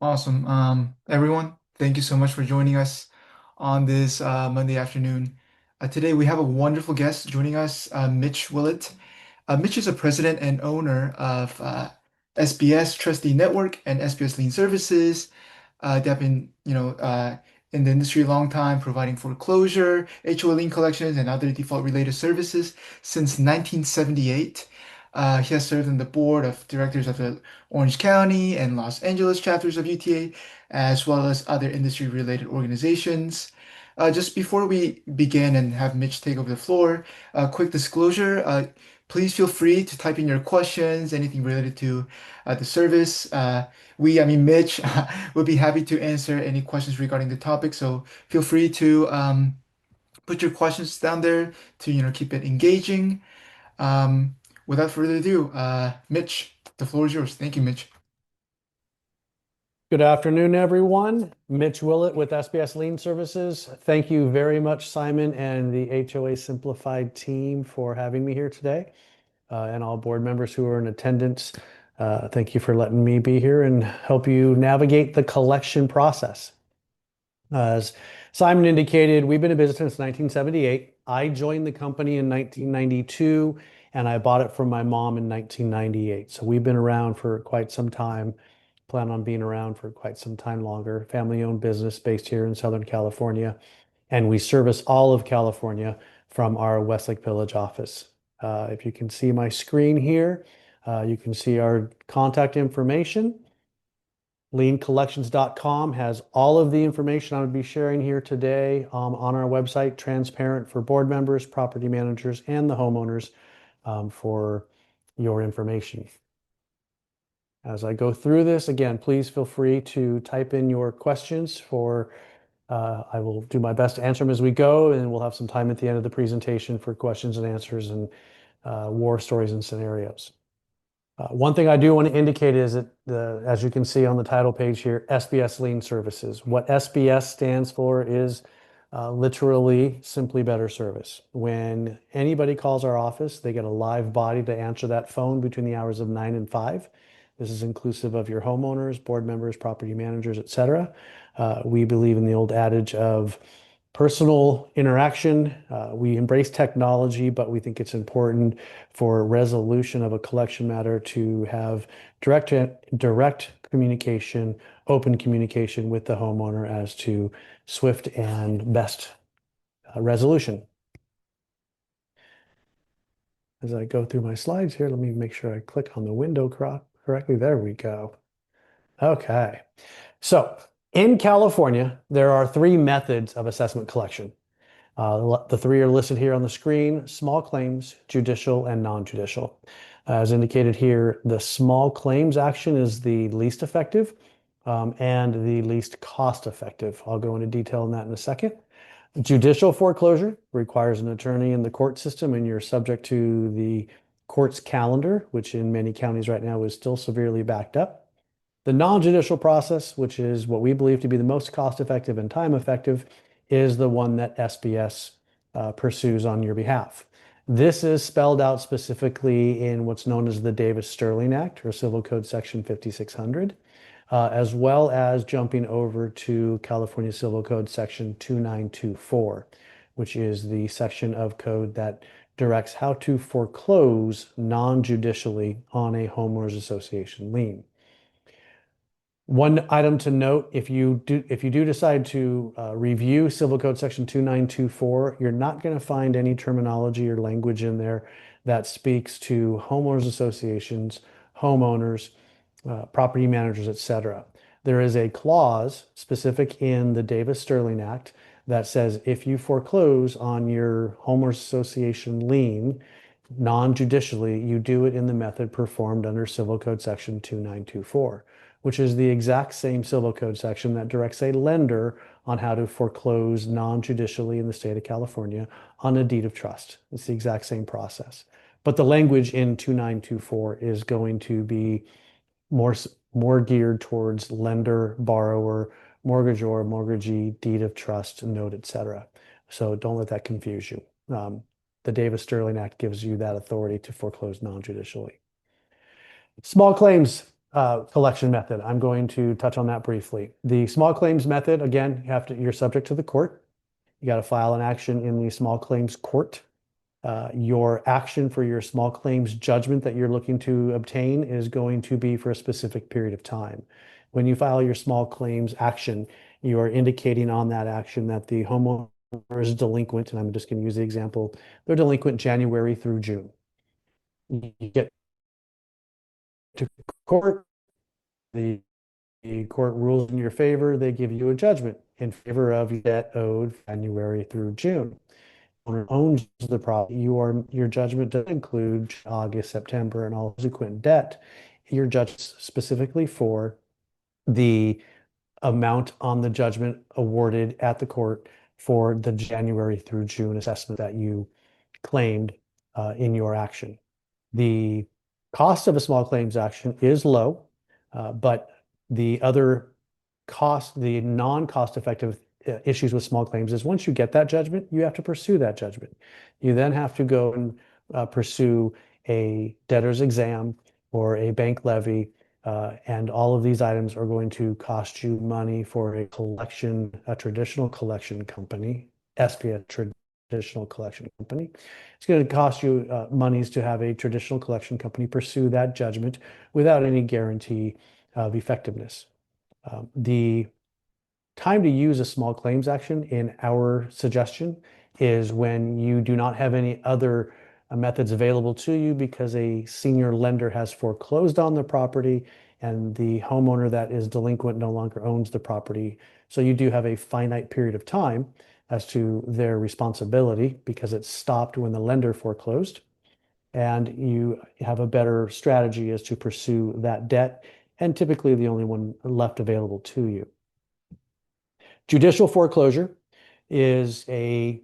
Awesome. Everyone, thank you so much for joining us on this Monday afternoon. Today we have a wonderful guest joining us, Mitch Willet. Mitch is a president and owner of SBS Trustee Network and SBS Lien Services. They've been, in the industry a long time, providing foreclosure, HOA lien collections, and other default-related services since 1978. He has served on the board of directors of the Orange County and Los Angeles chapters of UTA, as well as other industry-related organizations. Just before we begin and have Mitch take over the floor, a quick disclosure. Please feel free to type in your questions, anything related to the service. Mitch, would be happy to answer any questions regarding the topic. So feel free to put your questions down there to keep it engaging. Um, Without further ado, Mitch, the floor is yours. Thank you, Mitch. Good afternoon, everyone. Mitch Willet with SBS Lien Services. Thank you very much, Simon and the HOA Simplified team for having me here today, and all board members who are in attendance. Thank you for letting me be here and help you navigate the collection process. As Simon indicated, we've been in business since 1978. I joined the company in 1992, and I bought it from my mom in 1998. So we've been around for quite some time, plan on being around for quite some time longer. Family-owned business based here in Southern California, and we service all of California from our Westlake Village office. If you can see my screen here, you can see our contact information. Liencollections.com has all of the information I would be sharing here today on our website, transparent for board members, property managers, and the homeowners for your information. As I go through this, again, please feel free to type in your questions I will do my best to answer them as we go, and we'll have some time at the end of the presentation for questions and answers and war stories and scenarios. One thing I do want to indicate is that, as you can see on the title page here, SBS Lien Services. What SBS stands for is literally simply better service. When anybody calls our office, they get a live body to answer that phone between the hours of 9 and 5. This is inclusive of your homeowners, board members, property managers, etc. We believe in the old adage of personal interaction. We embrace technology, but we think it's important for resolution of a collection matter to have direct communication, open communication with the homeowner as to swift and best resolution. As I go through my slides here, let me make sure I click on the window correctly. There we go. Okay. So in California, there are three methods of assessment collection. The three are listed here on the screen: small claims, judicial, and non-judicial. As indicated here, the small claims action is the least effective and the least cost effective. I'll go into detail on that in a second. Judicial foreclosure requires an attorney in the court system, and you're subject to the court's calendar, which in many counties right now is still severely backed up. The non-judicial process, which is what we believe to be the most cost-effective and time-effective, is the one that SBS pursues on your behalf. This is spelled out specifically in what's known as the Davis-Sterling Act, or Civil Code Section 5600, as well as jumping over to California Civil Code Section 2924, which is the section of code that directs how to foreclose non-judicially on a homeowners association lien. One item to note: if you do decide to review Civil Code Section 2924, you're not going to find any terminology or language in there that speaks to homeowners associations, homeowners, property managers, etc. There is a clause specific in the Davis-Sterling Act that says if you foreclose on your homeowners association lien non-judicially, you do it in the method performed under Civil Code Section 2924, which is the exact same Civil Code section that directs a lender on how to foreclose non-judicially in the state of California on a deed of trust. It's the exact same process. But the language in 2924 is going to be more geared towards lender, borrower, mortgagor, mortgagee, deed of trust, note, etc. So don't let that confuse you. The Davis-Sterling Act gives you that authority to foreclose non-judicially. Small claims. collection method. I'm going to touch on that briefly. The small claims method, again, you're subject to the court. You got to file an action in the small claims court. Your action for your small claims judgment that you're looking to obtain is going to be for a specific period of time. When you file your small claims action, you are indicating on that action that the homeowner is delinquent, and I'm just going to use the example, they're delinquent January through June. You get to court, the court rules in your favor, they give you a judgment in favor of debt owed January through June. Owner owns the property. Your judgment does include August, September, and all subsequent debt. Your judgment specifically for the amount on the judgment awarded at the court for the January through June assessment that you claimed in your action. The cost of a small claims action is low, but the other cost, the non-cost effective issues with small claims is once you get that judgment, you have to pursue that judgment. You then have to go and pursue a debtor's exam or a bank levy, and all of these items are going to cost you money for a traditional collection company, S.B.S. traditional collection company. It's going to cost you monies to have a traditional collection company pursue that judgment without any guarantee of effectiveness. The time to use a small claims action in our suggestion is when you do not have any other methods available to you because a senior lender has foreclosed on the property and the homeowner that is delinquent no longer owns the property. So you do have a finite period of time as to their responsibility because it stopped when the lender foreclosed. And you have a better strategy as to pursue that debt, and typically the only one left available to you. Judicial foreclosure is a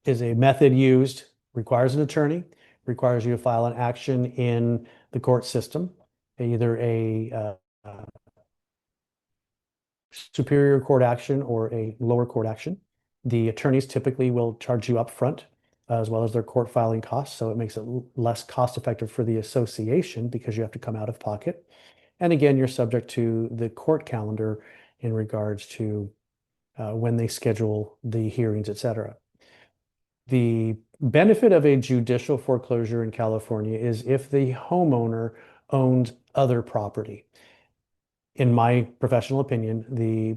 method used, requires an attorney, requires you to file an action in the court system, either a superior court action or a lower court action. The attorneys typically will charge you up front as well as their court filing costs, so it makes it less cost effective for the association because you have to come out of pocket. And again, you're subject to the court calendar in regards to when they schedule the hearings, etc. The benefit of a judicial foreclosure in California is if the homeowner owns other property. In my professional opinion, the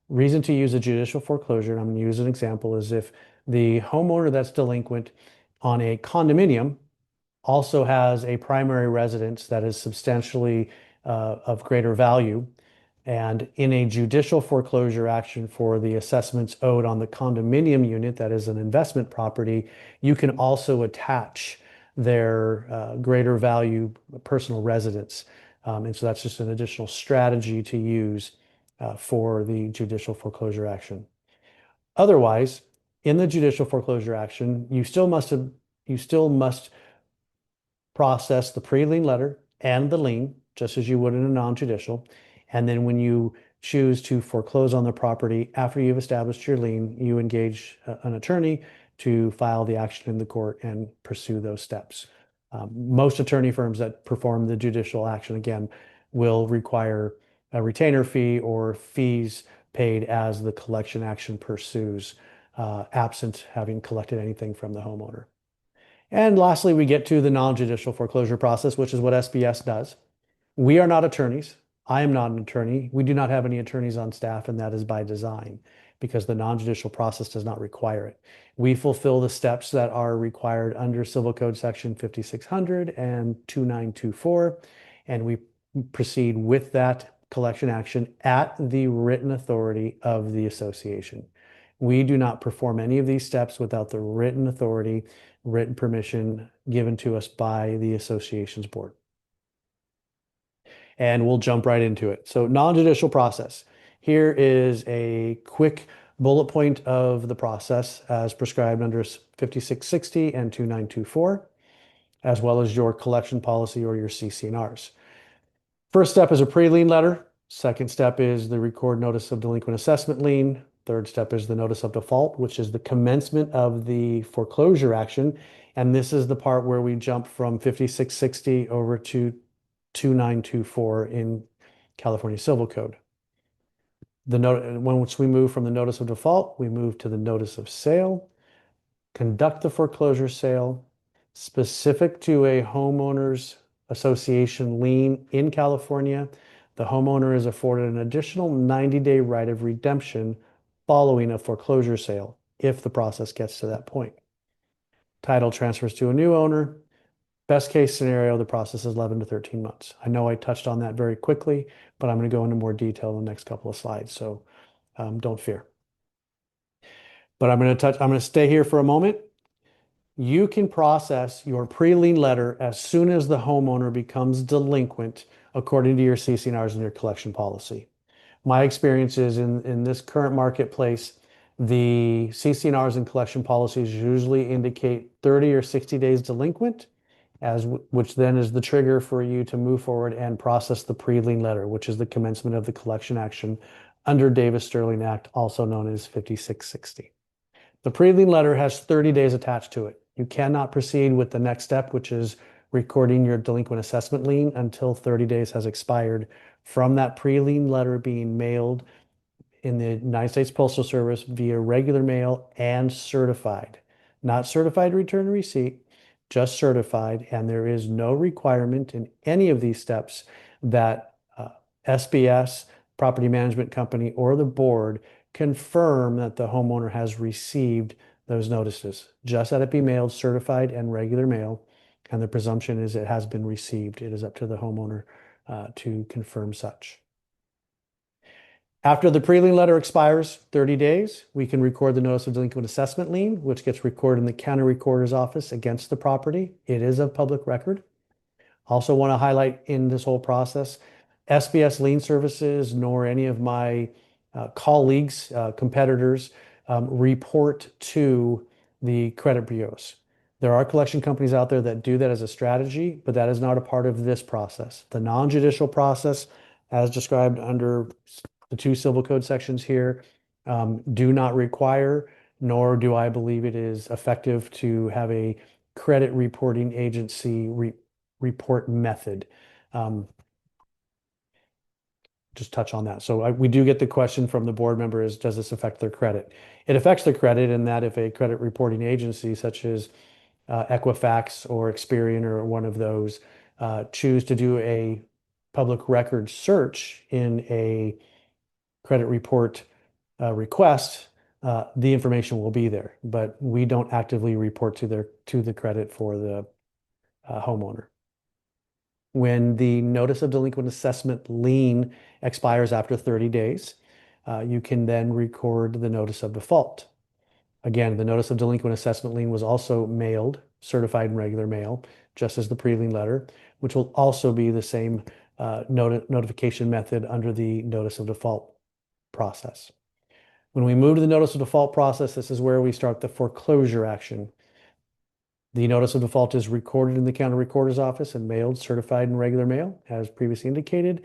reason to use a judicial foreclosure, and I'm going to use an example, is if the homeowner that's delinquent on a condominium also has a primary residence that is substantially of greater value. And in a judicial foreclosure action for the assessments owed on the condominium unit, that is an investment property, you can also attach their greater value personal residence. And so that's just an additional strategy to use for the judicial foreclosure action. Otherwise, in the judicial foreclosure action, you still must process the pre-lien letter and the lien, just as you would in a non-judicial. And then when you choose to foreclose on the property after you've established your lien, you engage an attorney to file the action in the court and pursue those steps. Most attorney firms that perform the judicial action, again, will require a retainer fee or fees paid as the collection action pursues, absent having collected anything from the homeowner. And lastly, we get to the non-judicial foreclosure process, which is what S.B.S. does. We are not attorneys. I am not an attorney. We do not have any attorneys on staff, and that is by design because the non-judicial process does not require it. We fulfill the steps that are required under Civil Code Section 5600 and 2924, and we proceed with that collection action at the written authority of the association. We do not perform any of these steps without the written authority, written permission given to us by the association's board. And we'll jump right into it. So non-judicial process. Here is a quick bullet point of the process as prescribed under 5660 and 2924, as well as your collection policy or your CC&Rs. First step is a pre-lien letter. Second step is the record notice of delinquent assessment lien. Third step is the notice of default, which is the commencement of the foreclosure action. And this is the part where we jump from 5660 over to 2924 in California Civil Code. Once we move from the notice of default, we move to the notice of sale, conduct the foreclosure sale specific to a homeowners association lien in California. The homeowner is afforded an additional 90-day right of redemption following a foreclosure sale if the process gets to that point. Title transfers to a new owner. Best case scenario, the process is 11 to 13 months. I know I touched on that very quickly, but I'm going to go into more detail in the next couple of slides, so don't fear. But I'm going to stay here for a moment. You can process your pre-lien letter as soon as the homeowner becomes delinquent according to your CC&Rs and your collection policy. My experience is in this current marketplace, the CC&Rs and collection policies usually indicate 30 or 60 days delinquent, which then is the trigger for you to move forward and process the pre-lien letter, which is the commencement of the collection action under Davis-Sterling Act, also known as 5660. The pre-lien letter has 30 days attached to it. You cannot proceed with the next step, which is recording your delinquent assessment lien until 30 days has expired from that pre-lien letter being mailed in the United States Postal Service via regular mail and certified. Not certified return receipt, just certified. And there is no requirement in any of these steps that S.B.S, property management company, or the board confirm that the homeowner has received those notices. Just that it be mailed certified and regular mail. And the presumption is it has been received. It is up to the homeowner to confirm such. After the pre-lien letter expires 30 days, we can record the notice of delinquent assessment lien, which gets recorded in the county recorder's office against the property. It is of public record. Also want to highlight in this whole process, S.B.S. Lien Services nor any of my colleagues, competitors, report to the credit bureaus. There are collection companies out there that do that as a strategy, but that is not a part of this process. The non-judicial process, as described under the two civil code sections here, do not require, nor do I believe it is effective to have a credit reporting agency report method. Just touch on that. So we do get the question from the board members, does this affect their credit? It affects their credit in that if a credit reporting agency such as Equifax or Experian or one of those choose to do a public record search in a credit report request, the information will be there, but we don't actively report to the credit for the homeowner. When the notice of delinquent assessment lien expires after 30 days, you can then record the notice of default. Again, the notice of delinquent assessment lien was also mailed, certified in regular mail, just as the pre-lien letter, which will also be the same notification method under the notice of default process. When we move to the notice of default process, this is where we start the foreclosure action. The notice of default is recorded in the county recorder's office and mailed, certified in regular mail, as previously indicated.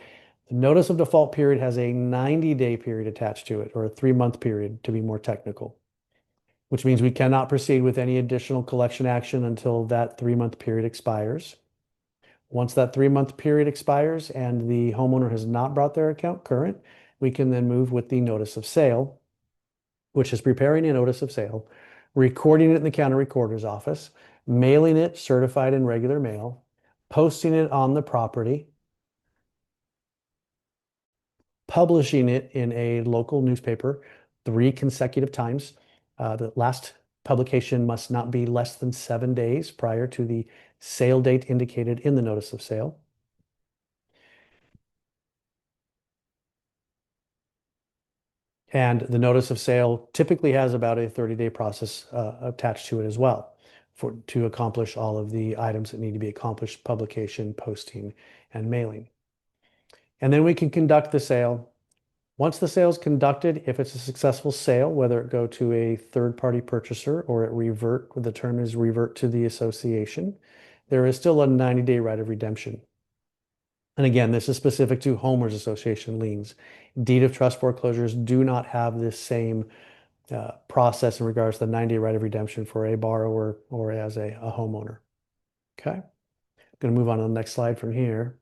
The notice of default period has a 90-day period attached to it, or a 3-month period to be more technical, which means we cannot proceed with any additional collection action until that 3-month period expires. Once that 3-month period expires and the homeowner has not brought their account current, we can then move with the notice of sale, which is preparing a notice of sale, recording it in the county recorder's office, mailing it certified in regular mail, posting it on the property, publishing it in a local newspaper 3 consecutive times. The last publication must not be less than 7 days prior to the sale date indicated in the notice of sale. And the notice of sale typically has about a 30-day process attached to it as well to accomplish all of the items that need to be accomplished: publication, posting, and mailing. And then we can conduct the sale. Once the sale is conducted, if it's a successful sale, whether it go to a third-party purchaser or the term is revert to the association, there is still a 90-day right of redemption. And again, this is specific to homeowners association liens. Deed of trust foreclosures do not have this same process in regards to the 90-day right of redemption for a borrower or as a homeowner. Okay, I'm going to move on to the next slide from here.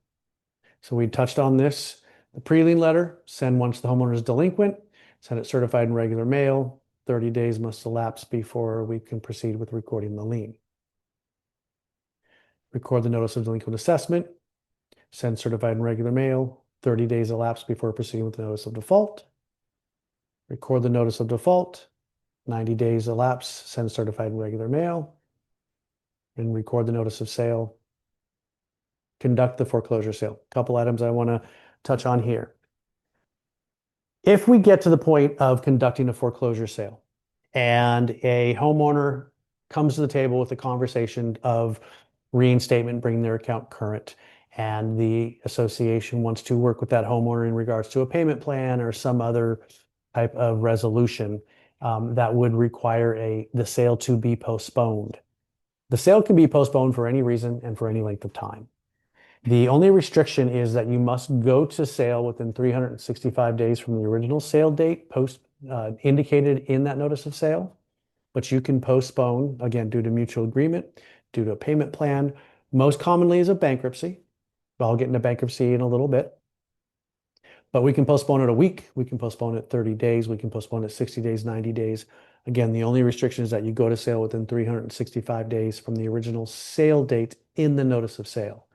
So we touched on this. The pre-lien letter, send once the homeowner is delinquent, send it certified in regular mail. 30 days must elapse before we can proceed with recording the lien. Record the notice of delinquent assessment, send certified in regular mail. 30 days elapse before proceeding with the notice of default. Record the notice of default. 90 days elapse, send certified in regular mail. And record the notice of sale. Conduct the foreclosure sale. A couple items I want to touch on here. If we get to the point of conducting a foreclosure sale and a homeowner comes to the table with a conversation of reinstatement, bringing their account current, and the association wants to work with that homeowner in regards to a payment plan or some other type of resolution, that would require the sale to be postponed. The sale can be postponed for any reason and for any length of time. The only restriction is that you must go to sale within 365 days from the original sale date indicated in that notice of sale. But you can postpone, again, due to mutual agreement, due to a payment plan. Most commonly is a bankruptcy. I'll get into bankruptcy in a little bit. But we can postpone it a week. We can postpone it 30 days. We can postpone it 60 days, 90 days. Again, the only restriction is that you go to sale within 365 days from the original sale date in the notice of sale.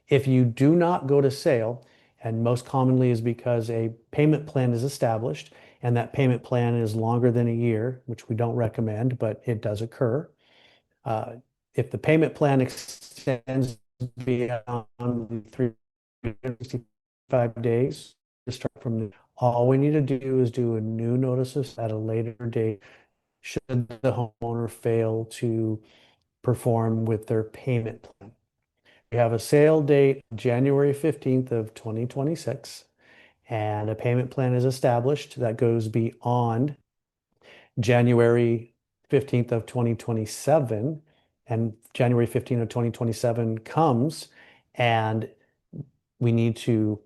If you do not go to sale, and most commonly is because a payment plan is established, and that payment plan is longer than a year, which we don't recommend, but it does occur. If the payment plan extends beyond the 365 days, to start from all we need to do is do a new notice at a later date should the homeowner fail to perform with their payment plan. We have a sale date, January 15th of 2026, and a payment plan is established that goes beyond January 15th of 2027, and January 15th of 2027 comes and we need to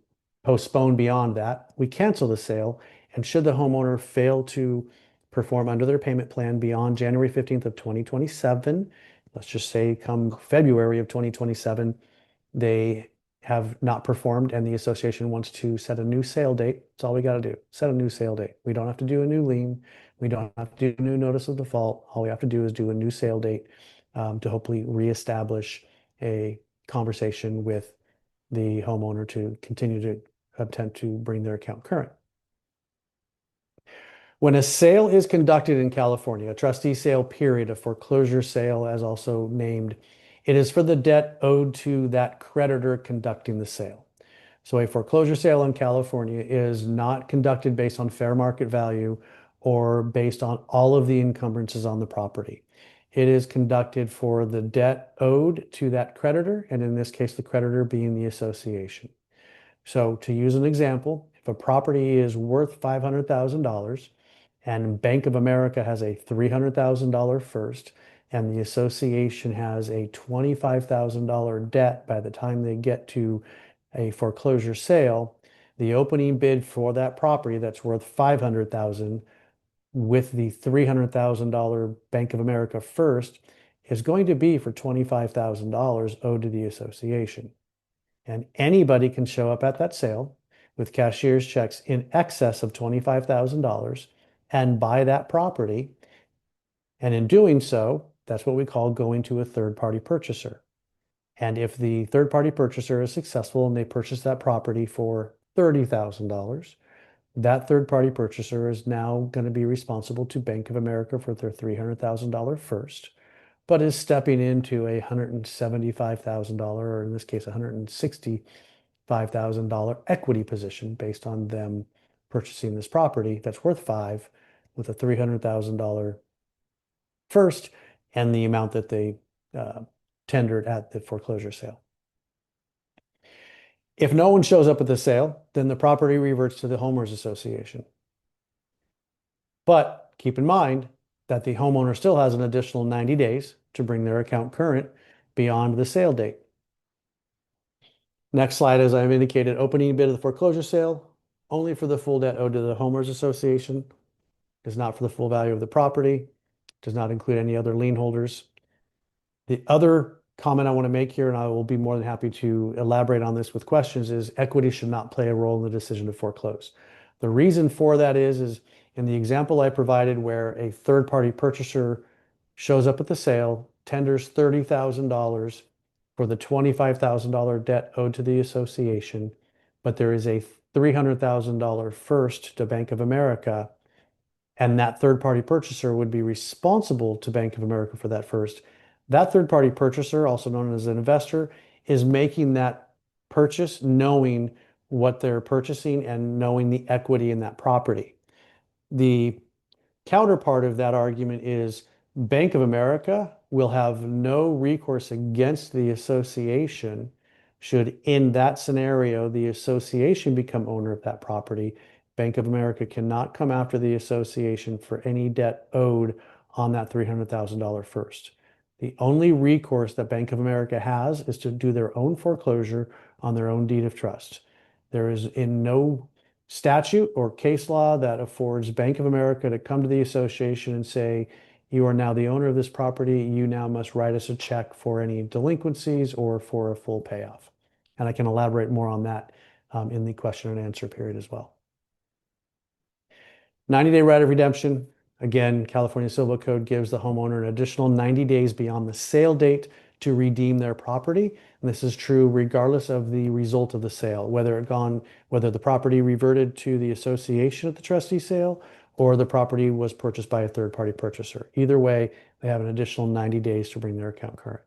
postpone beyond that. We cancel the sale, and should the homeowner fail to perform under their payment plan beyond January 15th of 2027, let's just say come February of 2027, they have not performed and the association wants to set a new sale date. That's all we got to do. Set a new sale date. We don't have to do a new lien. We don't have to do a new notice of default. All we have to do is do a new sale date, to hopefully reestablish a conversation with the homeowner to continue to attempt to bring their account current. When a sale is conducted in California, a trustee sale period, a foreclosure sale as also named, it is for the debt owed to that creditor conducting the sale. So a foreclosure sale in California is not conducted based on fair market value or based on all of the encumbrances on the property. It is conducted for the debt owed to that creditor, and in this case, the creditor being the association. So to use an example, if a property is worth $500,000 and Bank of America has a $300,000 first, and the association has a $25,000 debt by the time they get to a foreclosure sale, the opening bid for that property that's worth $500,000 with the $300,000 Bank of America first is going to be for $25,000 owed to the association. And anybody can show up at that sale with cashier's checks in excess of $25,000 and buy that property. And in doing so, that's what we call going to a third-party purchaser. And if the third-party purchaser is successful and they purchase that property for $30,000, that third-party purchaser is now going to be responsible to Bank of America for their $300,000 first, but is stepping into a $175,000, or in this case, $165,000 equity position based on them purchasing this property that's worth $5 with a $300,000 first and the amount that they tendered at the foreclosure sale. If no one shows up at the sale, then the property reverts to the homeowners association. But keep in mind that the homeowner still has an additional 90 days to bring their account current beyond the sale date. Next slide, as I've indicated, opening bid of the foreclosure sale, only for the full debt owed to the homeowners association, is not for the full value of the property, does not include any other lien holders. The other comment I want to make here, and I will be more than happy to elaborate on this with questions, is equity should not play a role in the decision to foreclose. The reason for that is in the example I provided where a third-party purchaser shows up at the sale, tenders $30,000 for the $25,000 debt owed to the association, but there is a $300,000 first to Bank of America, and that third-party purchaser would be responsible to Bank of America for that first. That third-party purchaser, also known as an investor, is making that purchase knowing what they're purchasing and knowing the equity in that property. The counterpart of that argument is Bank of America will have no recourse against the association should, in that scenario, the association become owner of that property. Bank of America cannot come after the association for any debt owed on that $300,000 first. The only recourse that Bank of America has is to do their own foreclosure on their own deed of trust. There is in no statute or case law that affords Bank of America to come to the association and say, you are now the owner of this property. You now must write us a check for any delinquencies or for a full payoff. And I can elaborate more on that in the question and answer period as well. 90-day right of redemption. Again, California Civil Code gives the homeowner an additional 90 days beyond the sale date to redeem their property. And this is true regardless of the result of the sale, whether the property reverted to the association at the trustee sale or the property was purchased by a third-party purchaser. Either way, they have an additional 90 days to bring their account current.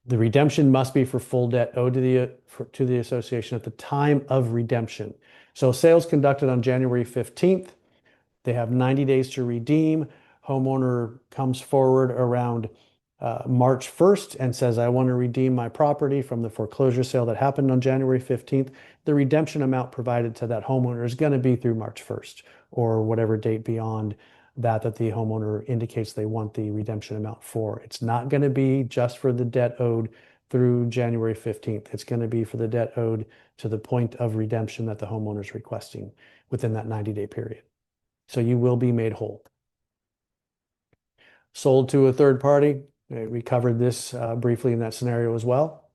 The redemption must be for full debt owed to the association at the time of redemption. So sales conducted on January 15th, they have 90 days to redeem. Homeowner comes forward around March 1st and says, I want to redeem my property from the foreclosure sale that happened on January 15th. The redemption amount provided to that homeowner is going to be through March 1st or whatever date beyond that the homeowner indicates they want the redemption amount for. It's not going to be just for the debt owed through January 15th. It's going to be for the debt owed to the point of redemption that the homeowner is requesting within that 90-day period. So you will be made whole. Sold to a third party. We covered this briefly in that scenario as well.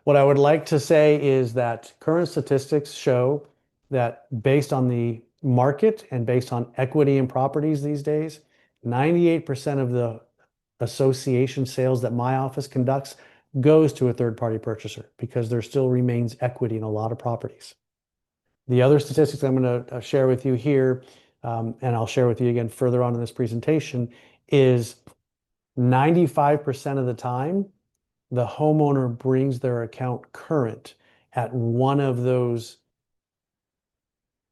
What I would like to say is that current statistics show that based on the market and based on equity in properties these days, 98% of the association sales that my office conducts goes to a third-party purchaser because there still remains equity in a lot of properties. The other statistics I'm going to share with you here, and I'll share with you again further on in this presentation, is 95% of the time, the homeowner brings their account current at one of those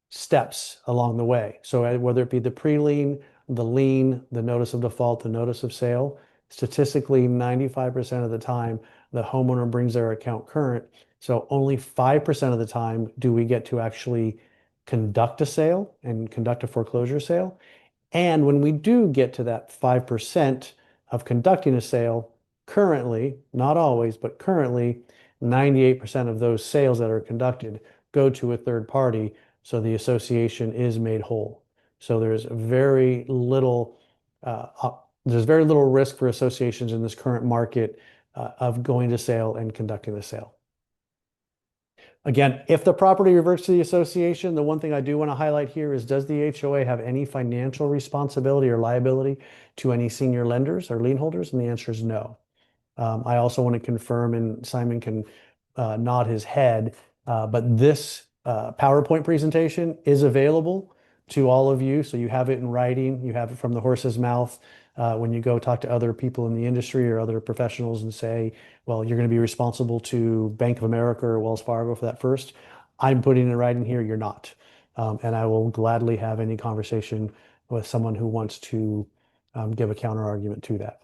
steps along the way. So whether it be the pre-lien, the lien, the notice of default, the notice of sale, statistically 95% of the time, the homeowner brings their account current. So only 5% of the time do we get to actually conduct a sale and conduct a foreclosure sale. And when we do get to that 5% of conducting a sale, currently, not always, but currently, 98% of those sales that are conducted go to a third party, so the association is made whole. So there's very little risk for associations in this current market of going to sale and conducting the sale. Again, if the property reverts to the association, the one thing I do want to highlight here is, does the HOA have any financial responsibility or liability to any senior lenders or lien holders? And the answer is no. I also want to confirm, and Simon can nod his head, but this PowerPoint presentation is available to all of you. So you have it in writing, you have it from the horse's mouth when you go talk to other people in the industry or other professionals and say, well, you're going to be responsible to Bank of America or Wells Fargo for that first. I'm putting it right in here, you're not. And I will gladly have any conversation with someone who wants to give a counter argument to that.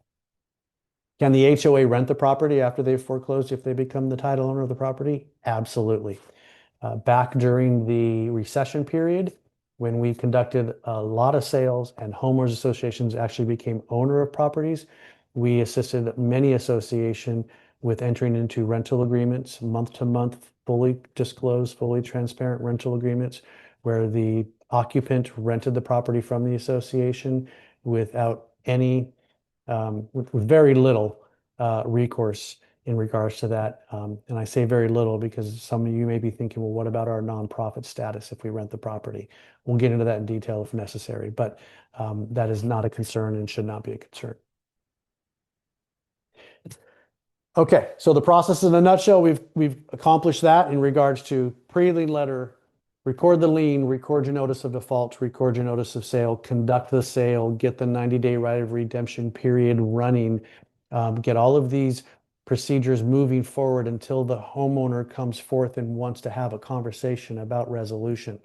Can the HOA rent the property after they've foreclosed if they become the title owner of the property? Absolutely. Back during the recession period, when we conducted a lot of sales and homeowners associations actually became owner of properties, we assisted many associations with entering into rental agreements, month-to-month, fully disclosed, fully transparent rental agreements, where the occupant rented the property from the association without any with very little recourse in regards to that. And I say very little because some of you may be thinking, well, what about our nonprofit status if we rent the property? We'll get into that in detail if necessary, but that is not a concern and should not be a concern. Okay, so the process in a nutshell, we've accomplished that in regards to pre-lien letter, record the lien, record your notice of default, record your notice of sale, conduct the sale, get the 90-day right of redemption period running, get all of these procedures moving forward until the homeowner comes forth and wants to have a conversation about resolution.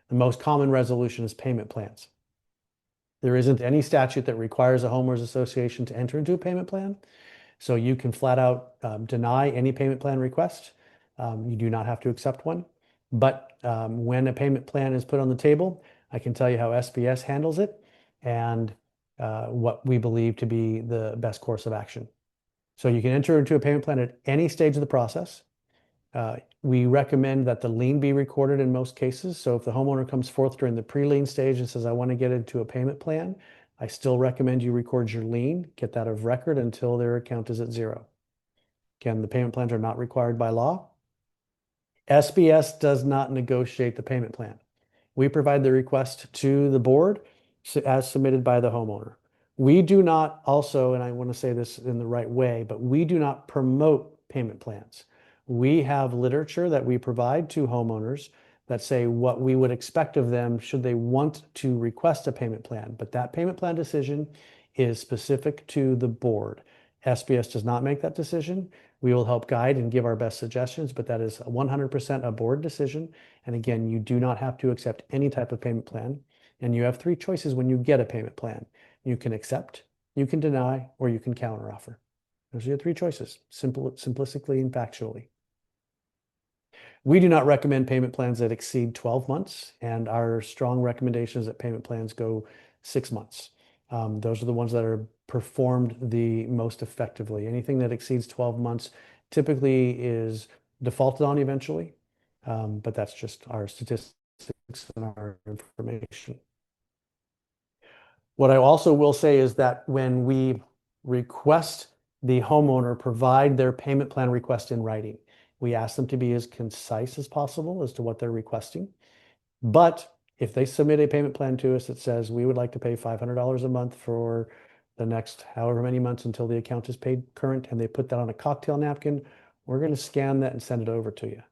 The most common resolution is payment plans. There isn't any statute that requires a homeowners association to enter into a payment plan. So you can flat out deny any payment plan request. You do not have to accept one. But when a payment plan is put on the table, I can tell you how S.B.S handles it and what we believe to be the best course of action. So you can enter into a payment plan at any stage of the process. We recommend that the lien be recorded in most cases. So if the homeowner comes forth during the pre-lien stage and says, I want to get into a payment plan, I still recommend you record your lien, get that of record until their account is at zero. Again, the payment plans are not required by law. S.B.S does not negotiate the payment plan. We provide the request to the board as submitted by the homeowner. We do not also, and I want to say this in the right way, but we do not promote payment plans. We have literature that we provide to homeowners that say what we would expect of them should they want to request a payment plan. But that payment plan decision is specific to the board. S.B.S does not make that decision. We will help guide and give our best suggestions, but that is 100% a board decision. And again, you do not have to accept any type of payment plan. And you have three choices when you get a payment plan. You can accept, you can deny, or you can counteroffer. Those are your three choices, simplistically and factually. We do not recommend payment plans that exceed 12 months, and our strong recommendation is that payment plans go 6 months. Those are the ones that are performed the most effectively. Anything that exceeds 12 months typically is defaulted on eventually, but that's just our statistics and our information. What I also will say is that when we request the homeowner provide their payment plan request in writing, we ask them to be as concise as possible as to what they're requesting. But if they submit a payment plan to us that says we would like to pay $500 a month for the next however many months until the account is paid current, and they put that on a cocktail napkin, we're going to scan that and send it over to you.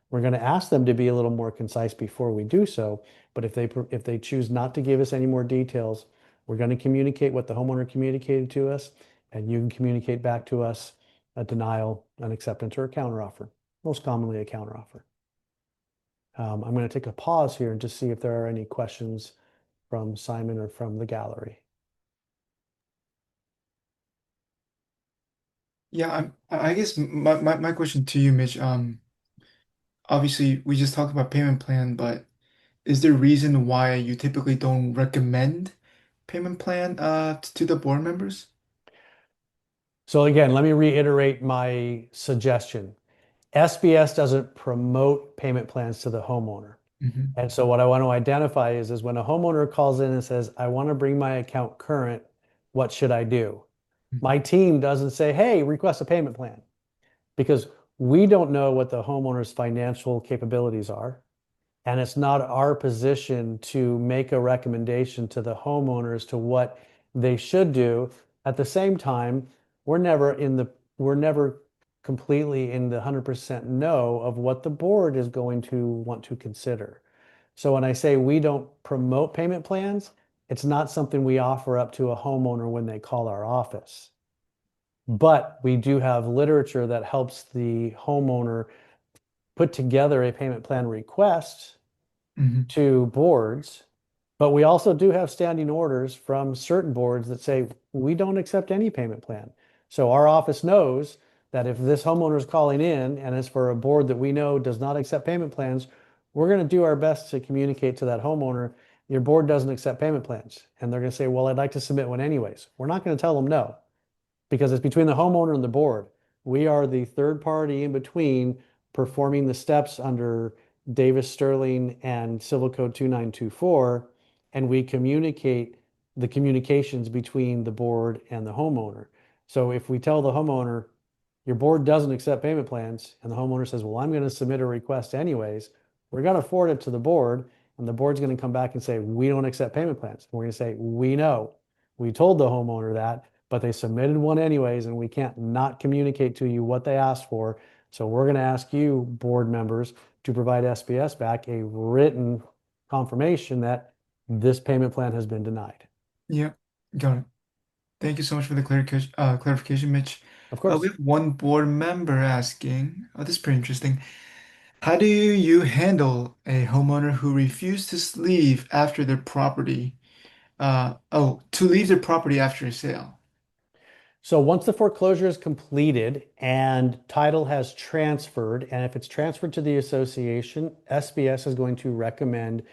We're going to ask them to be a little more concise before we do so. But if they choose not to give us any more details, we're going to communicate what the homeowner communicated to us, and you can communicate back to us a denial, an acceptance, or a counteroffer. Most commonly a counteroffer. I'm going to take a pause here and just see if there are any questions from Simon or from the gallery. Yeah, I guess my question to you, Mitch, obviously we just talked about payment plan, but is there a reason why you typically don't recommend payment plan to the board members? So again, let me reiterate my suggestion. S.B.S doesn't promote payment plans to the homeowner. Hmm. And so what I want to identify is when a homeowner calls in and says, I want to bring my account current, what should I do? My team doesn't say, hey, request a payment plan, because we don't know what the homeowner's financial capabilities are. And it's not our position to make a recommendation to the homeowner as to what they should do. At the same time, we're never completely in the 100% no of what the board is going to want to consider. So when I say we don't promote payment plans, it's not something we offer up to a homeowner when they call our office. But we do have literature that helps the homeowner put together a payment plan request Hmm. to boards, but we also do have standing orders from certain boards that say we don't accept any payment plan. So our office knows that if this homeowner is calling in and it's for a board that we know does not accept payment plans, we're going to do our best to communicate to that homeowner, your board doesn't accept payment plans. And they're going to say, well, I'd like to submit one anyways. We're not going to tell them no, because it's between the homeowner and the board. We are the third party in between performing the steps under Davis Sterling and Civil Code 2924, and we communicate the communications between the board and the homeowner. So if we tell the homeowner, your board doesn't accept payment plans, and the homeowner says, well, I'm going to submit a request anyways, we're going to forward it to the board, and the board's going to come back and say, we don't accept payment plans. We're going to say, we know. We told the homeowner that, but they submitted one anyways, and we can't not communicate to you what they asked for. So we're going to ask you, board members, to provide SBS back a written confirmation that this payment plan has been denied. Yeah, got it. Thank you so much for the clarification, Mitch. Of We course. have one board member asking, this is pretty interesting. How do you handle a homeowner who refuses to leave after their property? To leave their property after a sale. So once the foreclosure is completed and title has transferred, and if it's transferred to the association, SBS is going to recommend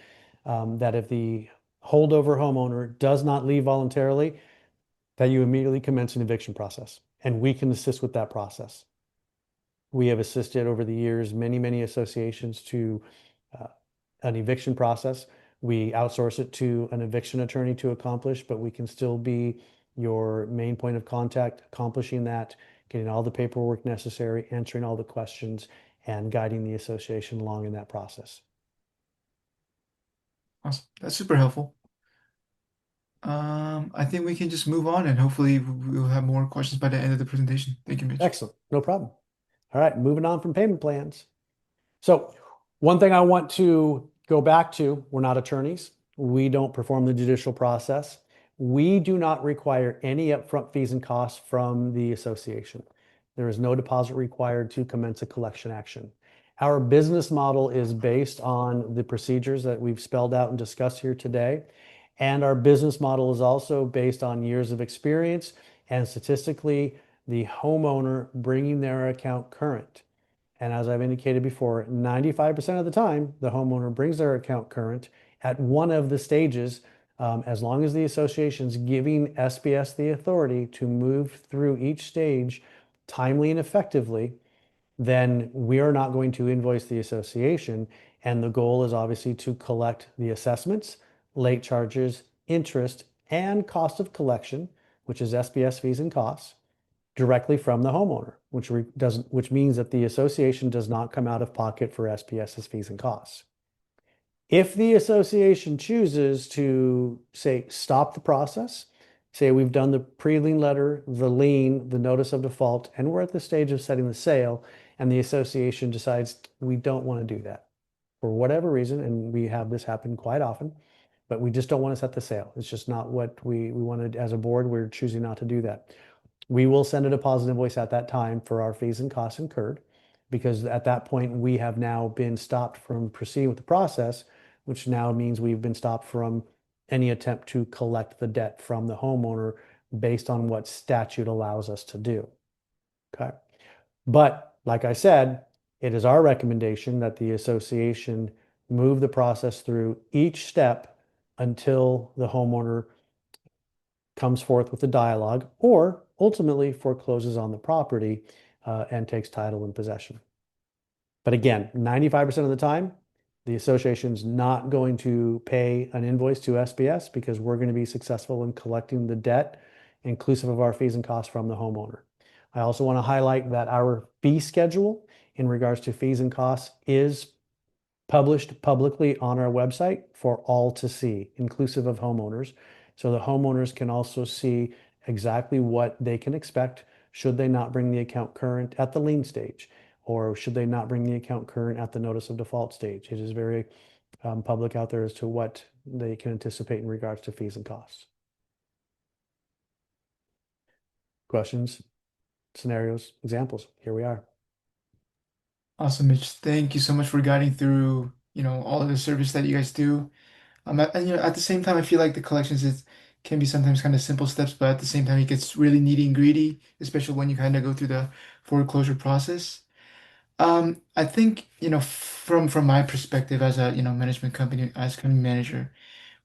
that if the holdover homeowner does not leave voluntarily, that you immediately commence an eviction process, and we can assist with that process. We have assisted over the years many, many associations to uh, an eviction process. We outsource it to an eviction attorney to accomplish, but we can still be your main point of contact, accomplishing that, getting all the paperwork necessary, answering all the questions, and guiding the association along in that process. Awesome. That's super helpful. I think we can just move on and hopefully we'll have more questions by the end of the presentation. Thank you, Mitch. Excellent. No problem. All right, moving on from payment plans. So, one thing I want to go back to, we're not attorneys. We don't perform the judicial process. We do not require any upfront fees and costs from the association. There is no deposit required to commence a collection action. Our business model is based on the procedures that we've spelled out and discussed here today. And our business model is also based on years of experience and statistically the homeowner bringing their account current. And as I've indicated before, 95% of the time, the homeowner brings their account current at one of the stages, as long as the association's giving SBS the authority to move through each stage timely and effectively, then we are not going to invoice the association. And the goal is obviously to collect the assessments, late charges, interest, and cost of collection, which is SBS fees and costs directly from the homeowner, which means that the association does not come out of pocket for SBS's fees and costs. If the association chooses to say stop the process, say we've done the pre-lien letter, the lien, the notice of default, and we're at the stage of setting the sale, and the association decides we don't want to do that for whatever reason, and we have this happen quite often, but we just don't want to set the sale. It's just not what we wanted as a board. We're choosing not to do that. We will send a deposit invoice at that time for our fees and costs incurred, because at that point we have now been stopped from proceeding with the process, which now means we've been stopped from any attempt to collect the debt from the homeowner based on what statute allows us to do. Okay. But like I said, it is our recommendation that the association move the process through each step until the homeowner comes forth with a dialogue or ultimately forecloses on the property and takes title and possession. But again, 95% of the time, the association's not going to pay an invoice to SBS because we're going to be successful in collecting the debt, inclusive of our fees and costs from the homeowner. I also want to highlight that our fee schedule in regards to fees and costs is published publicly on our website for all to see, inclusive of homeowners. So the homeowners can also see exactly what they can expect should they not bring the account current at the lien stage, or should they not bring the account current at the notice of default stage. It is very public out there as to what they can anticipate in regards to fees and costs. Questions, scenarios, examples. Here we are. Awesome, Mitch. Thank you so much for guiding through, all of the service that you guys do. At the same time, I feel like the collections can be sometimes kind of simple steps, but at the same time, it gets really needy and greedy, especially when you kind of go through the foreclosure process. I think, from my perspective as a, management company, as company manager,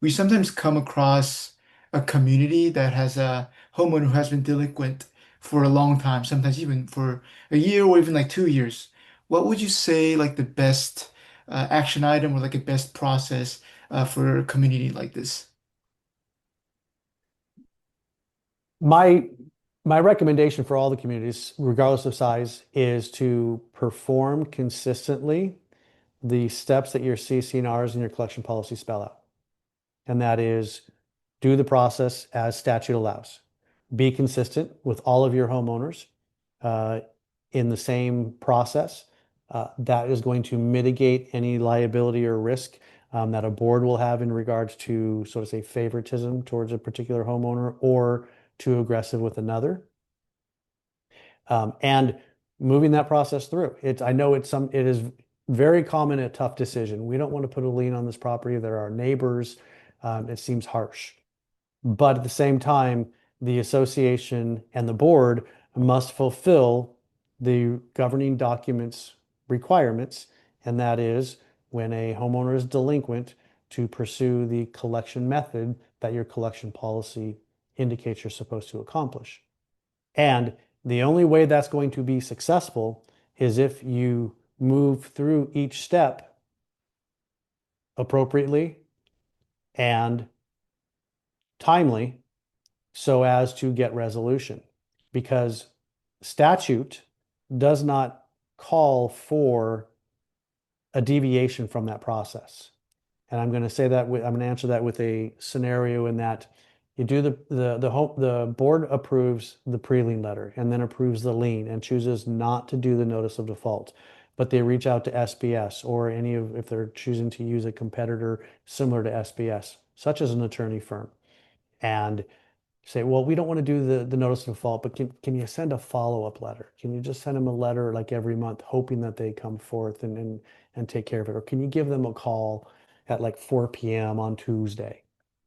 we sometimes come across a community that has a homeowner who has been delinquent for a long time, sometimes even for a year or even like 2 years. What would you say like the best action item or like a best process for a community like this? My my recommendation for all the communities, regardless of size, is to perform consistently the steps that your CC&Rs and your collection policy spell out. And that is do the process as statute allows. Be consistent with all of your homeowners uh, in the same process. That is going to mitigate any liability or risk that a board will have in regards to, so to say, favoritism towards a particular homeowner or too aggressive with another. And moving that process through. I know it is very common a tough decision. We don't want to put a lien on this property. There are neighbors. It seems harsh. But at the same time, the association and the board must fulfill the governing documents requirements, and that is when a homeowner is delinquent, to pursue the collection method that your collection policy indicates you're supposed to accomplish. And the only way that's going to be successful is if you move through each step appropriately and timely so as to get resolution. Because statute does not call for a deviation from that process. And I'm going to say that I'm going to answer that with a scenario in that you do the board approves the pre-lien letter and then approves the lien and chooses not to do the notice of default. But they reach out to S.B.S. or if they're choosing to use a competitor similar to S.B.S., such as an attorney firm, and say, well, we don't want to do the notice of default, but can you send a follow-up letter? Can you just send them a letter like every month, hoping that they come forth and take care of it? Or can you give them a call at like 4 p.m. on Tuesday?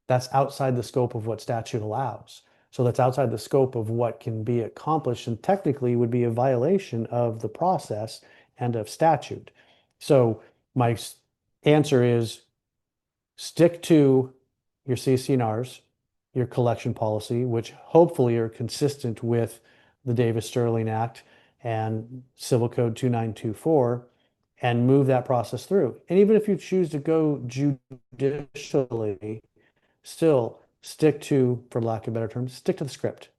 That's outside the scope of what statute allows. So that's outside the scope of what can be accomplished and technically would be a violation of the process and of statute. So my answer is stick to your CC&Rs, your collection policy, which hopefully are consistent with the Davis-Sterling Act and Civil Code 2924, and move that process through. And even if you choose to go judicially, still stick to, for lack of a better term, stick to the script.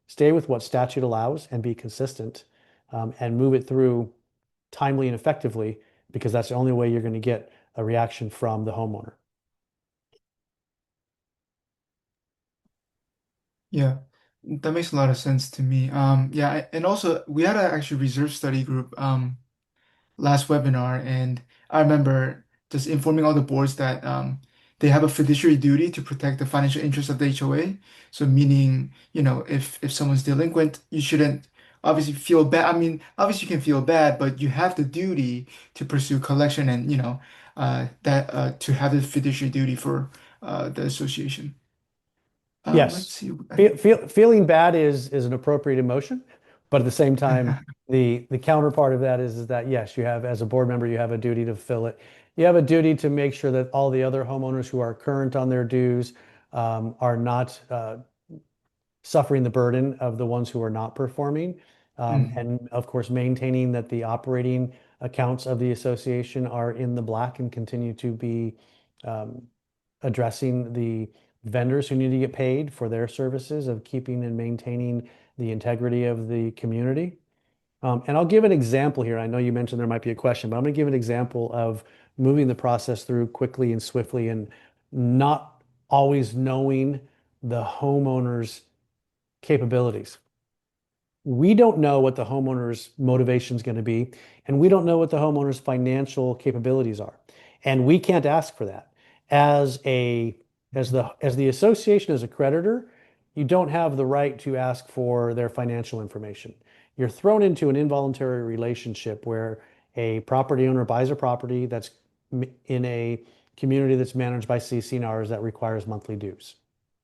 Stay with what statute allows and be consistent, and move it through timely and effectively, because that's the only way you're going to get a reaction from the homeowner. Yeah, that makes a lot of sense to me. Yeah, and also we had a actually reserve study group last webinar, and I remember just informing all the boards that they have a fiduciary duty to protect the financial interests of the HOA. So meaning, if someone's delinquent, you shouldn't obviously feel bad. I mean, obviously you can feel bad, but you have the duty to pursue collection and that to have the fiduciary duty for the association. Let's Yes. see. Feeling bad is an appropriate emotion, but at the same time, the counterpart of that is that yes, you have, as a board member, you have a duty to fill it. You have a duty to make sure that all the other homeowners who are current on their dues are not suffering the burden of the ones who are not performing. Mhm. And of course, maintaining that the operating accounts of the association are in the black and continue to be um, addressing the vendors who need to get paid for their services of keeping and maintaining the integrity of the community. And I'll give an example here. I know you mentioned there might be a question, but I'm going to give an example of moving the process through quickly and swiftly and not always knowing the homeowner's capabilities. We don't know what the homeowner's motivation is going to be, and we don't know what the homeowner's financial capabilities are. And we can't ask for that. As a as the association as a creditor, you don't have the right to ask for their financial information. You're thrown into an involuntary relationship where a property owner buys a property that's in a community that's managed by CC&Rs that requires monthly dues.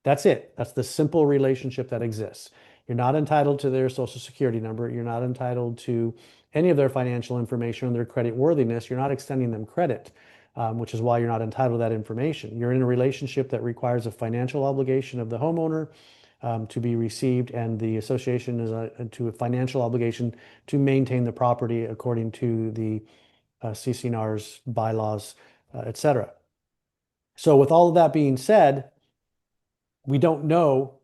That's it. That's the simple relationship that exists. You're not entitled to their social security number. You're not entitled to any of their financial information or their credit worthiness. You're not extending them credit, which is why you're not entitled to that information. You're in a relationship that requires a financial obligation of the homeowner to be received, and the association is to a financial obligation to maintain the property according to the CC&R's bylaws, etc. So with all of that being said, we don't know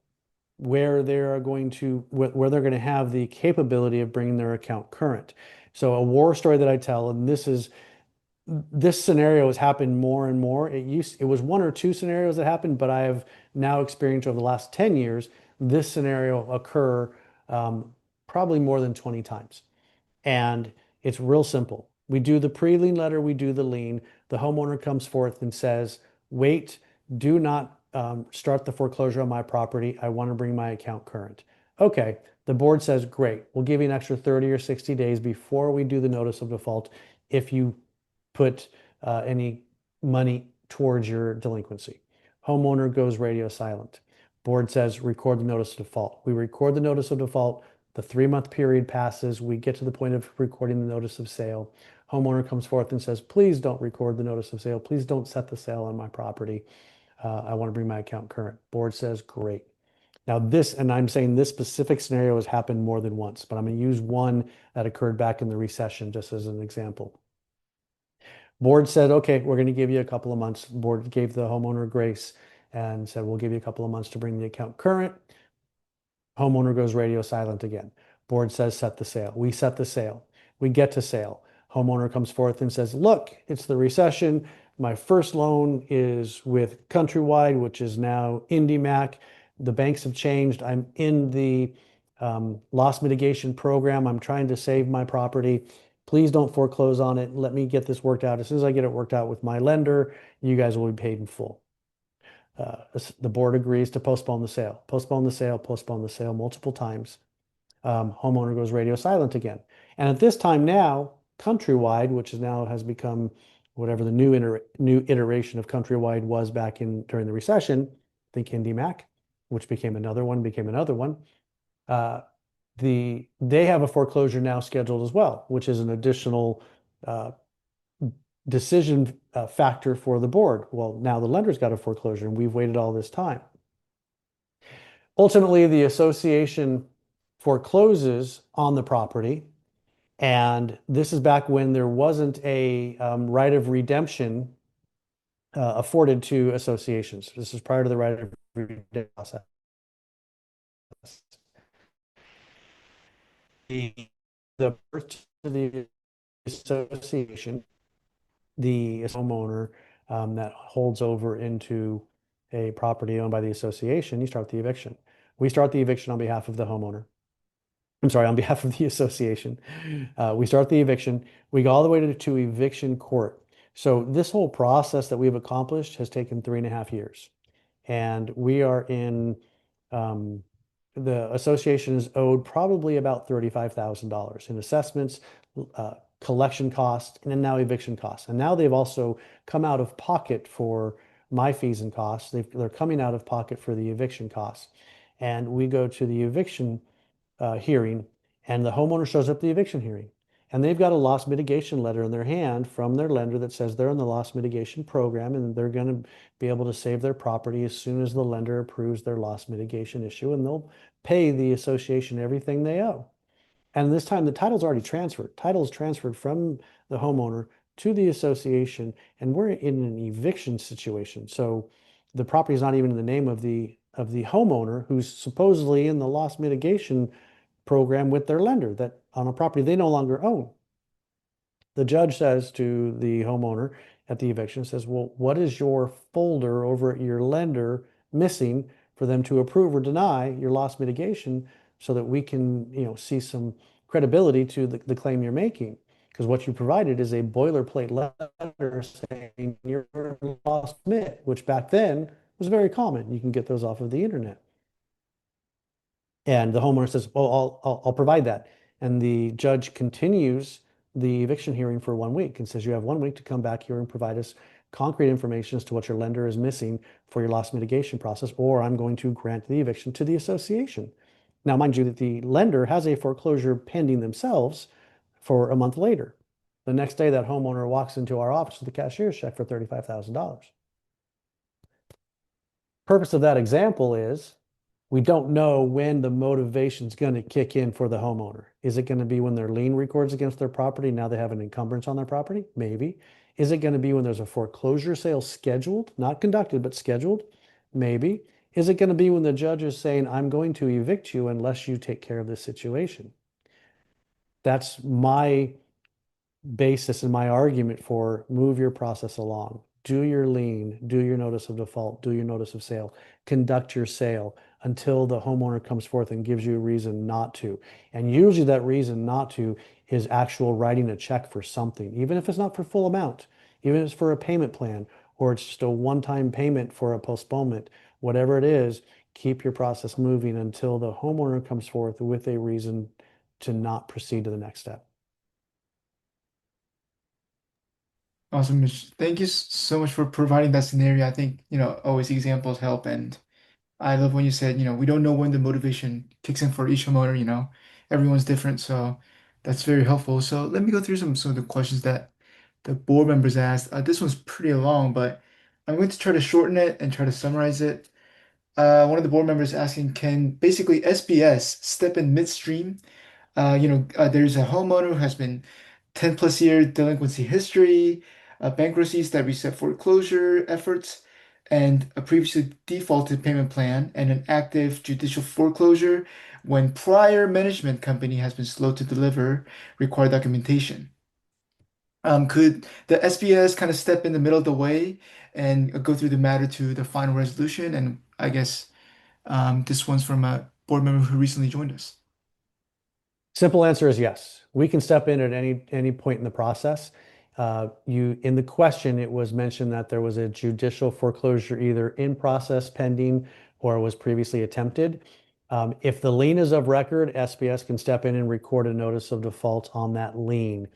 where they're going to where they're going to have the capability of bringing their account current. So a war story that I tell, and this scenario has happened more and more. It was one or two scenarios that happened, but I have now experienced over the last 10 years this scenario occur um, probably more than 20 times. And it's real simple. We do the pre-lien letter, we do the lien. The homeowner comes forth and says, wait, do not start the foreclosure on my property. I want to bring my account current. Okay, the board says, great, we'll give you an extra 30 or 60 days before we do the notice of default if you put any money towards your delinquency. Homeowner goes radio silent. Board says, record the notice of default. We record the notice of default. The 3-month period passes. We get to the point of recording the notice of sale. Homeowner comes forth and says, please don't record the notice of sale. Please don't set the sale on my property. I want to bring my account current. Board says, great. Now this, and I'm saying this specific scenario has happened more than once, but I'm going to use one that occurred back in the recession just as an example. Board said, okay, we're going to give you a couple of months. Board gave the homeowner grace and said, we'll give you a couple of months to bring the account current. Homeowner goes radio silent again. Board says set the sale. We set the sale. We get to sale. Homeowner comes forth and says, look, it's the recession. My first loan is with Countrywide, which is now IndyMac. The banks have changed. I'm in the loss mitigation program. I'm trying to save my property. Please don't foreclose on it. Let me get this worked out. As soon as I get it worked out with my lender, you guys will be paid in full. The board agrees to postpone the sale, postpone the sale, postpone the sale multiple times. Homeowner goes radio silent again. And at this time now, Countrywide, which is now has become whatever the new iteration of Countrywide was back in during the recession, think IndyMac, which became another one, became another one. They have a foreclosure now scheduled as well, which is an additional decision factor for the board. Well, now the lender's got a foreclosure and we've waited all this time. Ultimately, the association forecloses on the property. And this is back when there wasn't a right of redemption afforded to associations. This is prior to the right of redemption process. The birth to the association, the homeowner that holds over into a property owned by the association, you start the eviction. We start the eviction on behalf of the homeowner. I'm sorry, on behalf of the association. We start the eviction. We go all the way to eviction court. So this whole process that we've accomplished has taken 3.5 years. And we are in, the association is owed probably about $35,000 in assessments, collection costs, and then now eviction costs. And now they've also come out of pocket for my fees and costs. They're coming out of pocket for the eviction costs. And we go to the eviction hearing, and the homeowner shows up at the eviction hearing. And they've got a loss mitigation letter in their hand from their lender that says they're in the loss mitigation program and they're going to be able to save their property as soon as the lender approves their loss mitigation issue, and they'll pay the association everything they owe. And this time the title's already transferred. Title's transferred from the homeowner to the association, and we're in an eviction situation. So the property is not even in the name of the homeowner who's supposedly in the loss mitigation program with their lender that on a property they no longer own. The judge says to the homeowner at the eviction, says, well, what is your folder over at your lender missing for them to approve or deny your loss mitigation so that we can, see some credibility to the claim you're making? Because what you provided is a boilerplate letter saying you're loss mit, which back then was very common. You can get those off of the internet. And the homeowner says, well, I'll provide that. And the judge continues the eviction hearing for 1 week and says, you have 1 week to come back here and provide us concrete information as to what your lender is missing for your loss mitigation process, or I'm going to grant the eviction to the association. Now, mind you, that the lender has a foreclosure pending themselves for a month later. The next day, that homeowner walks into our office with a cashier's check for $35,000. Purpose of that example is we don't know when the motivation is going to kick in for the homeowner. Is it going to be when their lien records against their property? Now they have an encumbrance on their property? Maybe. Is it going to be when there's a foreclosure sale scheduled, not conducted, but scheduled? Maybe. Is it going to be when the judge is saying, I'm going to evict you unless you take care of this situation? That's my basis and my argument for move your process along. Do your lien, do your notice of default, do your notice of sale, conduct your sale until the homeowner comes forth and gives you a reason not to. And usually that reason not to is actual writing a check for something, even if it's not for full amount, even if it's for a payment plan, or it's just a one-time payment for a postponement, whatever it is, keep your process moving until the homeowner comes forth with a reason to not proceed to the next step. Awesome, Mitch. Thank you so much for providing that scenario. I think, always examples help. And I love when you said, we don't know when the motivation kicks in for each homeowner. Everyone's different. So that's very helpful. So let me go through some of the questions that the board members asked. This one's pretty long, but I'm going to try to shorten it and try to summarize it. One of the board members asking, can basically SBS step in midstream? There's a homeowner who has been 10 plus year delinquency history, bankruptcies that reset foreclosure efforts, and a previously defaulted payment plan, and an active judicial foreclosure when prior management company has been slow to deliver required documentation. Could the SBS kind of step in the middle of the way and go through the matter to the final resolution? And I guess this one's from a board member who recently joined us. Simple answer is yes. We can step in at any point in the process. In the question, it was mentioned that there was a judicial foreclosure either in process, pending, or was previously attempted. If the lien is of record, SBS can step in and record a notice of default on that lien.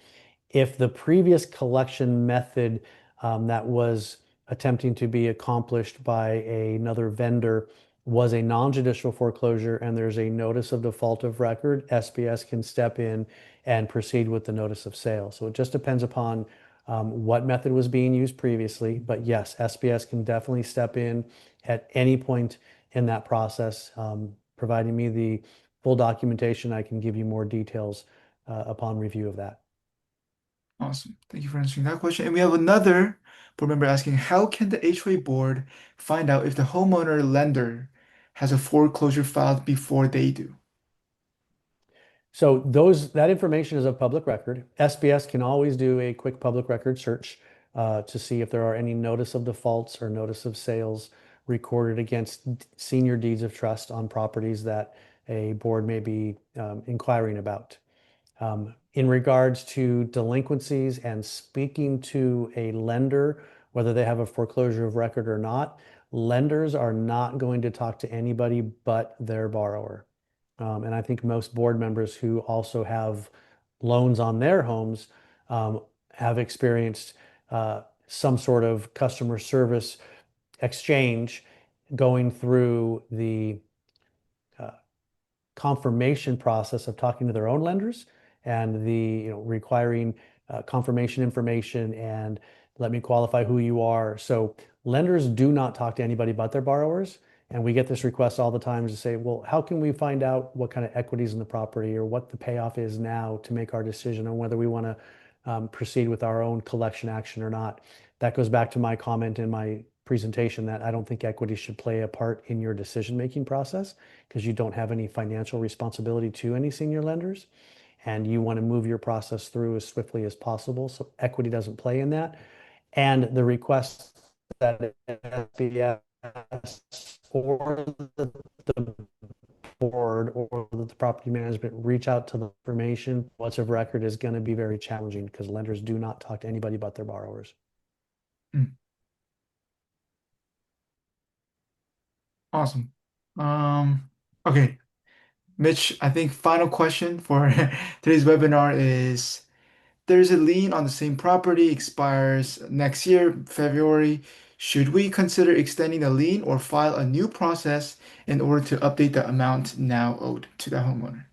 If the previous collection method that was attempting to be accomplished by another vendor was a non-judicial foreclosure and there's a notice of default of record, SBS can step in and proceed with the notice of sale. So it just depends upon what method was being used previously. But yes, SBS can definitely step in at any point in that process, providing me the full documentation. I can give you more details upon review of that. Awesome. Thank you for answering that question. And we have another board member asking, how can the HOA board find out if the homeowner lender has a foreclosure filed before they do? So that information is of public record. SBS can always do a quick public record search to see if there are any notice of defaults or notice of sales recorded against senior deeds of trust on properties that a board may be inquiring about. In regards to delinquencies and speaking to a lender, whether they have a foreclosure of record or not, lenders are not going to talk to anybody but their borrower. And I think most board members who also have loans on their homes have experienced some sort of customer service exchange going through the uh, confirmation process of talking to their own lenders and requiring confirmation information and let me qualify who you are. So lenders do not talk to anybody but their borrowers. And we get this request all the time to say, well, how can we find out what kind of equities in the property or what the payoff is now to make our decision on whether we want to proceed with our own collection action or not? That goes back to my comment in my presentation that I don't think equity should play a part in your decision-making process because you don't have any financial responsibility to any senior lenders and you want to move your process through as swiftly as possible. So equity doesn't play in that. And the request that SBS or the board or the property management reach out to the information, what's of record is going to be very challenging because lenders do not talk to anybody but their borrowers. Hmm, awesome. Okay, Mitch, I think final question for today's webinar is, there's a lien on the same property, expires next year, February. Should we consider extending the lien or file a new process in order to update the amount now owed to the homeowner?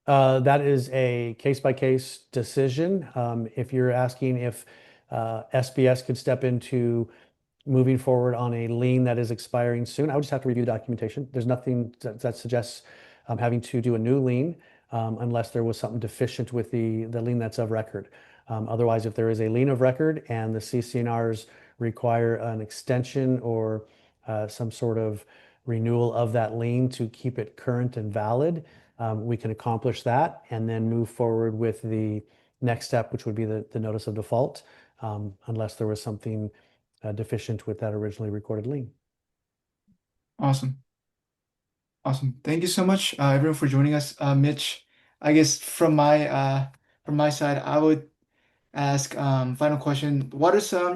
That is a case-by-case decision. If you're asking if SBS could step into moving forward on a lien that is expiring soon, I would just have to review documentation. There's nothing that suggests having to do a new lien unless there was something deficient with the lien that's of record. Otherwise, if there is a lien of record and the CC&Rs require an extension or some sort of renewal of that lien to keep it current and valid, we can accomplish that and then move forward with the next step, which would be the notice of default, unless there was something deficient with that originally recorded lien. Awesome. Awesome. Thank you so much, everyone, for joining us. Mitch, I guess from my side, I would ask final question. What are some,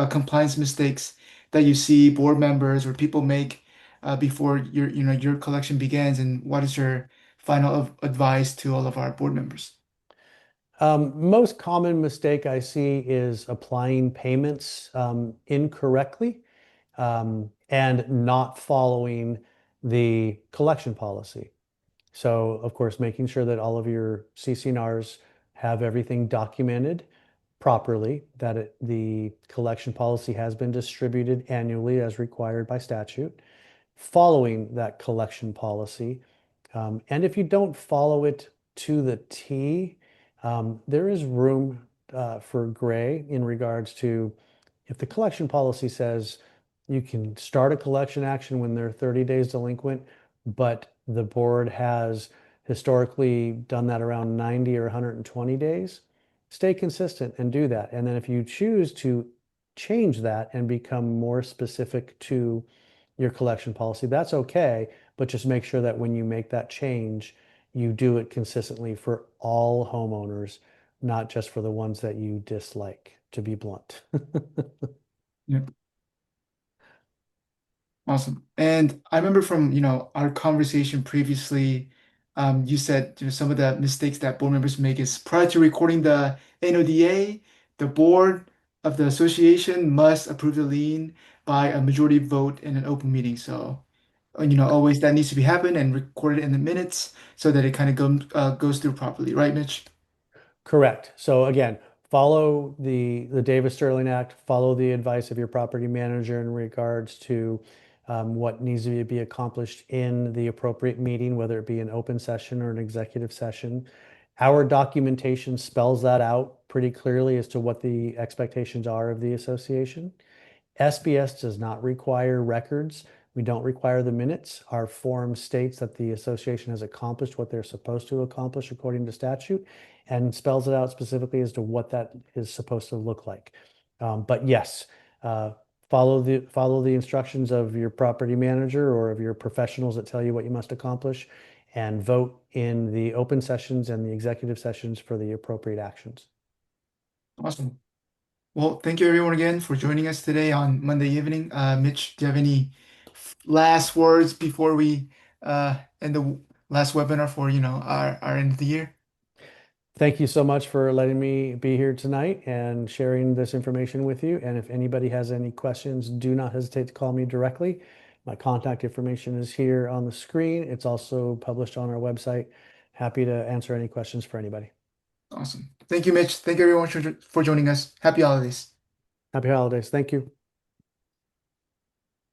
compliance mistakes that you see board members or people make before your collection begins, and what is your final advice to all of our board members? Most common mistake I see is applying payments incorrectly and not following the collection policy. So, of course, making sure that all of your CC&Rs have everything documented properly, that the collection policy has been distributed annually as required by statute, following that collection policy. And if you don't follow it to the T, there is room for gray in regards to if the collection policy says you can start a collection action when they're 30 days delinquent, but the board has historically done that around 90 or 120 days, stay consistent and do that. And then if you choose to change that and become more specific to your collection policy, that's okay, but just make sure that when you make that change, you do it consistently for all homeowners, not just for the ones that you dislike, to be blunt. Yeah. Awesome. And I remember from, our conversation previously, you said, some of the mistakes that board members make is prior to recording the NODA, the board of the association must approve the lien by a majority vote in an open meeting. So, always that needs to be happened and recorded in the minutes so that it kind of goes through properly, right, Mitch? Correct. So again, follow the Davis Sterling Act, follow the advice of your property manager in regards to what needs to be accomplished in the appropriate meeting, whether it be an open session or an executive session. Our documentation spells that out pretty clearly as to what the expectations are of the association. S.B.S does not require records. We don't require the minutes. Our form states that the association has accomplished what they're supposed to accomplish according to statute and spells it out specifically as to what that is supposed to look like. But yes, uh, follow the instructions of your property manager or of your professionals that tell you what you must accomplish and vote in the open sessions and the executive sessions for the appropriate actions. Awesome. Well, thank you everyone again for joining us today on Monday evening. Mitch, do you have any last words before we end the last webinar for, our end of the year? Thank you so much for letting me be here tonight and sharing this information with you. And if anybody has any questions, do not hesitate to call me directly. My contact information is here on the screen. It's also published on our website. Happy to answer any questions for anybody. Awesome. Thank you, Mitch. Thank you everyone for joining us. Happy holidays. Happy holidays. Thank you.